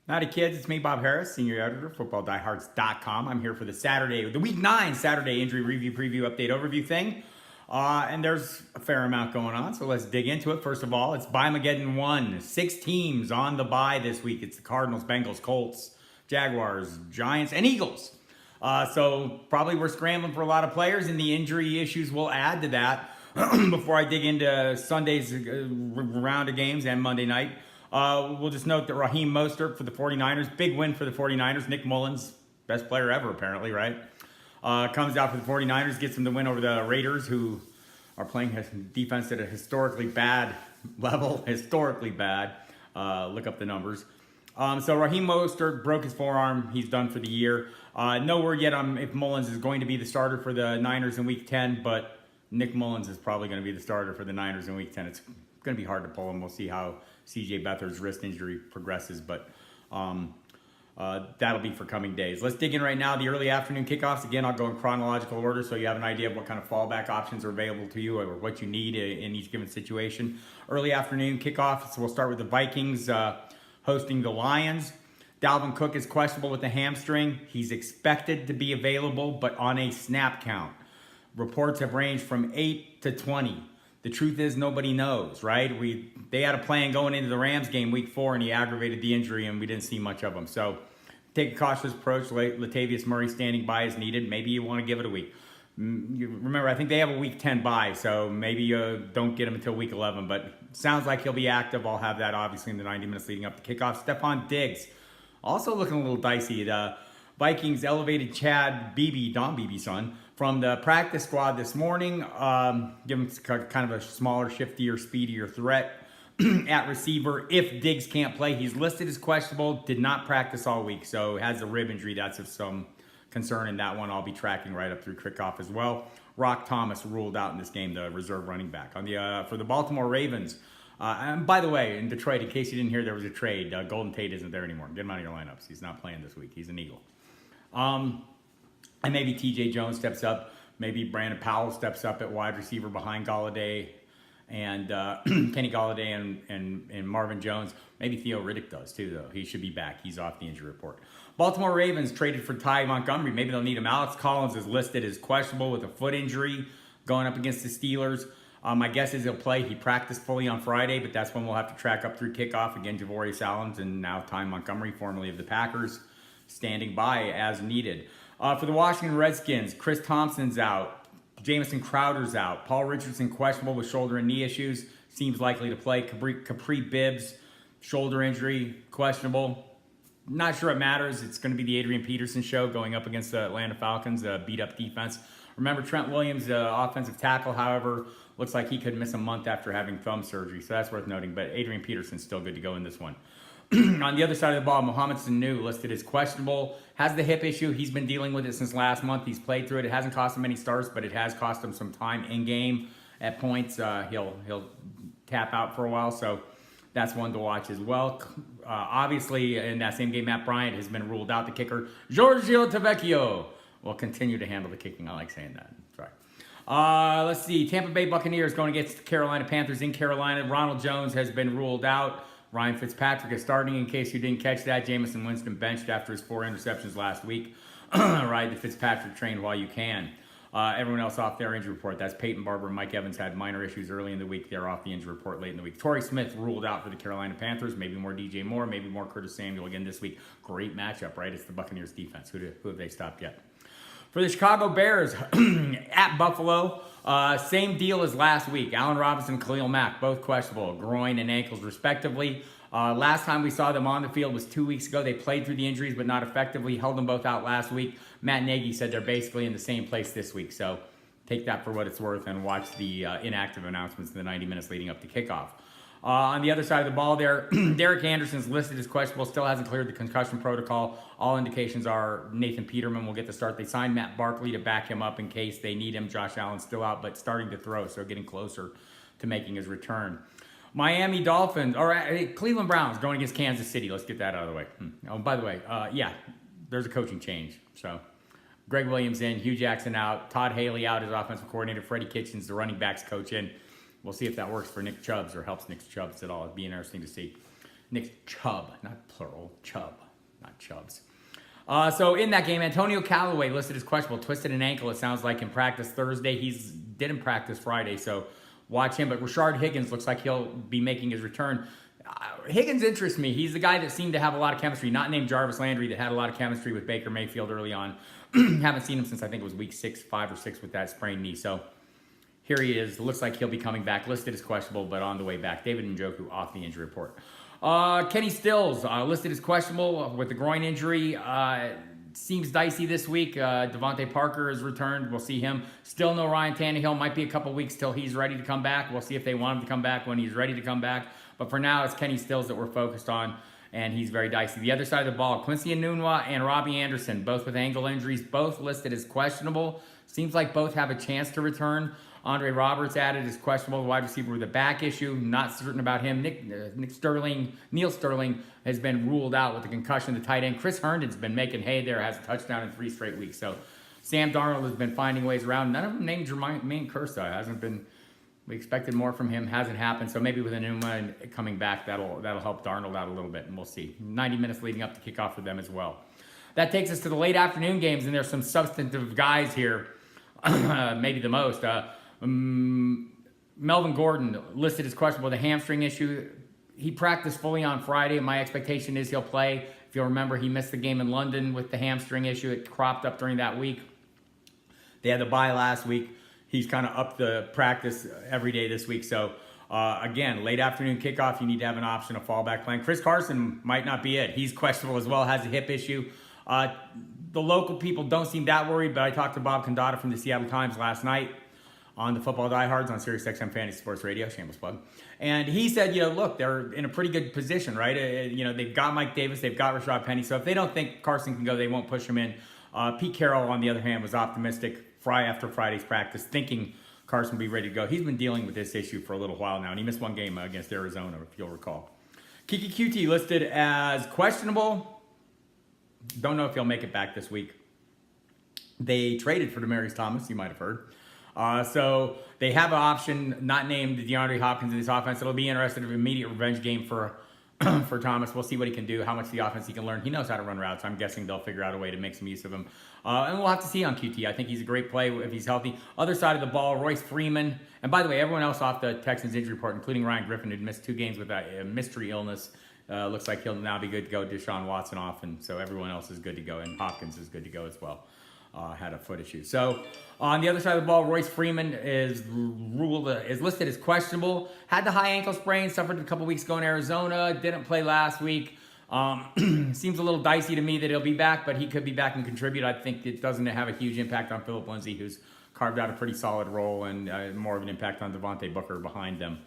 Howdy kids, it's me, Bob Harris, Senior Editor, FootballDiehards.com. I'm here for the Week 9 Saturday injury review, preview, update, overview thing. And there's a fair amount going on, so let's dig into it. First of all, it's Bye-Mageddon 1. 6 teams on the bye this week. It's the Cardinals, Bengals, Colts, Jaguars, Giants, and Eagles. So probably we're scrambling for a lot of players, and the injury issues will add to that. Before I dig into Sunday's round of games and Monday night, we'll just note that Raheem Mostert for the 49ers, big win for the 49ers. Nick Mullins, best player ever apparently, right? Comes out for the 49ers, gets them the win over the Raiders, who are playing defense at a historically bad level. Historically bad. Look up the numbers. So Raheem Mostert broke his forearm. He's done for the year. No word yet on if Mullins is going to be the starter for the Niners in Week 10, but Nick Mullins is probably going to be the starter for the Niners in Week 10. It's going to be hard to pull him. We'll see how C.J. Beathard's wrist injury progresses, but that'll be for coming days. Let's dig in right now. The early afternoon kickoffs. Again, I'll go in chronological order so you have an idea of what kind of fallback options are available to you or what you need in each given situation. Early afternoon kickoffs. So we'll start with the Vikings hosting the Lions. Dalvin Cook is questionable with the hamstring. He's expected to be available, but on a snap count. Reports have ranged from 8 to 20. The truth is nobody knows, right? They had a plan going into the Rams game Week 4, and he aggravated the injury, and we didn't see much of him. So take a cautious approach. Latavius Murray standing by is needed. Maybe you want to give it a week. Remember, I think they have a Week 10 bye, so maybe you don't get him until Week 11. But sounds like he'll be active. I'll have that, obviously, in the 90 minutes leading up to kickoff. Stephon Diggs, also looking a little dicey. The Vikings elevated Chad Beebe, Don Beebe's son, from the practice squad this morning. Give him kind of a smaller, shiftier, speedier threat at receiver. If Diggs can't play, he's listed as questionable, did not practice all week, so has a rib injury. That's of some concern in that one. I'll be tracking right up through kickoff as well. Rock Thomas ruled out in this game, the reserve running back. For the Baltimore Ravens, and by the way, in Detroit, in case you didn't hear, there was a trade. Golden Tate isn't there anymore. Get him out of your lineups. He's not playing this week. He's an Eagle. And maybe TJ Jones steps up. Maybe Brandon Powell steps up at wide receiver behind Galladay and Kenny Galladay and Marvin Jones. Maybe Theo Riddick does too, though. He should be back. He's off the injury report. Baltimore Ravens traded for Ty Montgomery. Maybe they'll need him. Alex Collins is listed as questionable with a foot injury going up against the Steelers. My guess is he'll play. He practiced fully on Friday, but that's when we'll have to track up through kickoff. Again, Javorius Allen's and now Ty Montgomery, formerly of the Packers, standing by as needed. For the Washington Redskins, Chris Thompson's out. Jamison Crowder's out. Paul Richardson questionable with shoulder and knee issues. Seems likely to play. Capri Bibbs, shoulder injury, questionable. Not sure it matters. It's going to be the Adrian Peterson show going up against the Atlanta Falcons, beat-up defense. Remember, Trent Williams, offensive tackle, however, looks like he could miss a month after having thumb surgery, so that's worth noting. But Adrian Peterson's still good to go in this one. On the other side of the ball, Mohamed Sanu listed as questionable. Has the hip issue. He's been dealing with it since last month. He's played through it. It hasn't cost him any starts, but it has cost him some time in game. At points, he'll tap out for a while, so that's one to watch as well. Obviously, in that same game, Matt Bryant has been ruled out. The kicker, Giorgio Tavecchio, will continue to handle the kicking. I like saying that. Sorry. Let's see. Tampa Bay Buccaneers going against the Carolina Panthers in Carolina. Ronald Jones has been ruled out. Ryan Fitzpatrick is starting, in case you didn't catch that. Jamison Winston benched after his 4 interceptions last week. Ride the Fitzpatrick train while you can. Everyone else off their injury report. That's Peyton Barber and Mike Evans had minor issues early in the week. They're off the injury report late in the week. Torrey Smith ruled out for the Carolina Panthers. Maybe more DJ Moore, maybe more Curtis Samuel again this week. Great matchup, right? It's the Buccaneers defense. Who have they stopped yet? For the Chicago Bears at Buffalo, same deal as last week. Allen Robinson, Khalil Mack, both questionable, groin and ankles respectively. Last time we saw them on the field was 2 weeks ago. They played through the injuries, but not effectively. Held them both out last week. Matt Nagy said they're basically in the same place this week. So take that for what it's worth and watch the inactive announcements in the 90 minutes leading up to kickoff. On the other side of the ball there, Derek Anderson's listed as questionable, still hasn't cleared the concussion protocol. All indications are Nathan Peterman will get the start. They signed Matt Barkley to back him up in case they need him. Josh Allen's still out, but starting to throw, so getting closer to making his return. Miami Dolphins, Cleveland Browns going against Kansas City. Let's get that out of the way. Oh, by the way, yeah, there's a coaching change. So Greg Williams in, Hugh Jackson out, Todd Haley out as offensive coordinator, Freddie Kitchens, the running backs coach in. We'll see if that works for Nick Chubbs or helps Nick Chubbs at all. It'd be interesting to see. Nick Chubb, not plural, Chubb, not Chubbs. So in that game, Antonio Callaway listed as questionable, twisted an ankle, it sounds like, in practice Thursday. He didn't practice Friday, so watch him. But Rashard Higgins looks like he'll be making his return. Higgins interests me. He's the guy that seemed to have a lot of chemistry, not named Jarvis Landry, that had a lot of chemistry with Baker Mayfield early on. Haven't seen him since I think it was week 5 or 6 with that sprained knee. So here he is. Looks like he'll be coming back. Listed as questionable, but on the way back. David Njoku off the injury report. Kenny Stills listed as questionable with the groin injury. Seems dicey this week. Devontae Parker has returned. We'll see him. Still no Ryan Tannehill. Might be a couple weeks till he's ready to come back. We'll see if they want him to come back when he's ready to come back. But for now, it's Kenny Stills that we're focused on, and he's very dicey. The other side of the ball, Quincy Enunwa and Robbie Anderson, both with ankle injuries, both listed as questionable. Seems like both have a chance to return. Andre Roberts added as questionable, the wide receiver with a back issue. Not certain about him. Neil Sterling has been ruled out with a concussion. The tight end, Chris Herndon's been making hay there, has a touchdown in 3 straight weeks. So Sam Darnold has been finding ways around. None of them named Jermaine Kershaw. Hasn't been. We expected more from him. Hasn't happened. So maybe with Enunwa coming back, that'll help Darnold out a little bit, and we'll see. 90 minutes leading up to kickoff for them as well. That takes us to the late afternoon games, and there's some substantive guys here, maybe the most. Melvin Gordon listed as questionable with a hamstring issue. He practiced fully on Friday. My expectation is he'll play. If you'll remember, he missed the game in London with the hamstring issue. It cropped up during that week. They had the bye last week. He's kind of up the practice every day this week. So, again, late afternoon kickoff, you need to have an option of fallback plan. Chris Carson might not be it. He's questionable as well, has a hip issue. The local people don't seem that worried, but I talked to Bob Condata from the Seattle Times last night on the Football Diehards on SiriusXM Fantasy Sports Radio, shameless plug. And he said, look, they're in a pretty good position, right? They've got Mike Davis, they've got Rashad Penny. So if they don't think Carson can go, they won't push him in. Pete Carroll, on the other hand, was optimistic after Friday's practice, thinking Carson would be ready to go. He's been dealing with this issue for a little while now, and he missed one game against Arizona, if you'll recall. Kiki QT listed as questionable. Don't know if he'll make it back this week. They traded for Demaryius Thomas, you might have heard. So they have an option not named DeAndre Hopkins in this offense. It'll be interesting, an immediate revenge game for Thomas. We'll see what he can do, how much of the offense he can learn. He knows how to run routes. I'm guessing they'll figure out a way to make some use of him. And we'll have to see on QT. I think he's a great play if he's healthy. Other side of the ball, Royce Freeman. And by the way, everyone else off the Texans injury report, including Ryan Griffin, who'd missed 2 games with a mystery illness. Looks like he'll now be good to go. Deshaun Watson off, and so everyone else is good to go. And Hopkins is good to go as well. Had a foot issue. So on the other side of the ball, Royce Freeman is listed as questionable. Had the high ankle sprain, suffered a couple weeks ago in Arizona. Didn't play last week. Seems a little dicey to me that he'll be back, but he could be back and contribute. I think it doesn't have a huge impact on Phillip Lindsay, who's carved out a pretty solid role, and more of an impact on Devontae Booker behind them.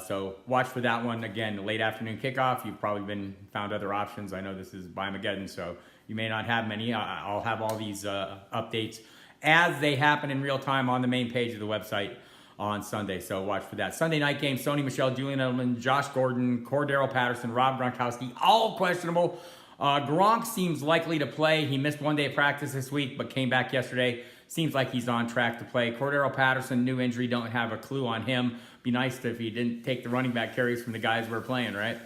So watch for that one. Again, late afternoon kickoff. You've probably found other options. I know this is Bimageddon, so you may not have many. I'll have all these updates as they happen in real time on the main page of the website on Sunday. So watch for that. Sunday night game, Sony Michel, Julian Edelman, Josh Gordon, Cordero Patterson, Rob Gronkowski, all questionable. Gronk seems likely to play. He missed 1 day of practice this week, but came back yesterday. Seems like he's on track to play. Cordero Patterson, new injury, don't have a clue on him. Be nice if he didn't take the running back carries from the guys we're playing, right?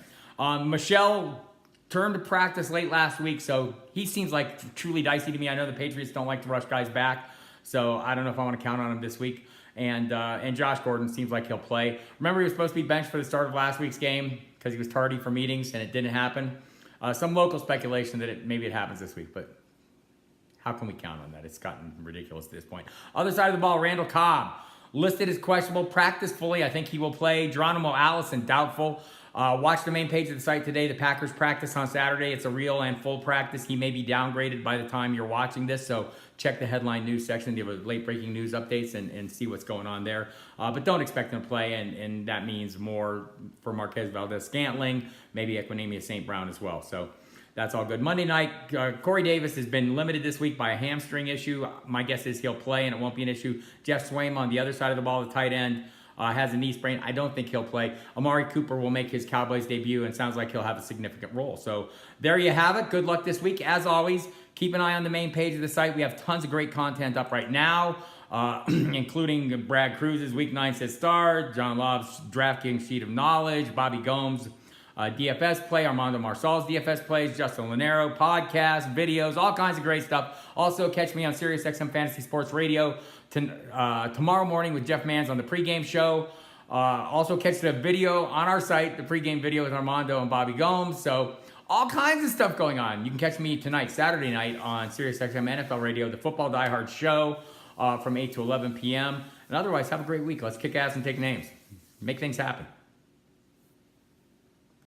Michel turned to practice late last week, so he seems like truly dicey to me. I know the Patriots don't like to rush guys back, so I don't know if I want to count on him this week. And Josh Gordon seems like he'll play. Remember, he was supposed to be benched for the start of last week's game because he was tardy for meetings, and it didn't happen. Some local speculation that maybe it happens this week, but how can we count on that? It's gotten ridiculous at this point. Other side of the ball, Randall Cobb, listed as questionable, practiced fully. I think he will play. Geronimo Allison, doubtful. Watch the main page of the site today. The Packers practice on Saturday. It's a real and full practice. He may be downgraded by the time you're watching this, so check the headline news section. They have late breaking news updates and see what's going on there. But don't expect him to play, and that means more for Marquez Valdez-Scantling, maybe Equinemius St. Brown as well. So that's all good. Monday night, Corey Davis has been limited this week by a hamstring issue. My guess is he'll play, and it won't be an issue. Jeff Swaim on the other side of the ball, the tight end, has a knee sprain. I don't think he'll play. Amari Cooper will make his Cowboys debut, and sounds like he'll have a significant role. So there you have it. Good luck this week. As always, keep an eye on the main page of the site. We have tons of great content up right now, including Brad Cruz's Week 9 Says Star, John Love's DraftKings Sheet of Knowledge, Bobby Gomes' DFS play, Armando Marsal's DFS plays, Justin Lanero, podcasts, videos, all kinds of great stuff. Also, catch me on SiriusXM Fantasy Sports Radio tomorrow morning with Jeff Manns on the pregame show. Also, catch the video on our site, the pregame video with Armando and Bobby Gomes. So, all kinds of stuff going on. You can catch me tonight, Saturday night, on SiriusXM NFL Radio, the Football Diehards show from 8 to 11 p.m. And otherwise, have a great week. Let's kick ass and take names. Make things happen.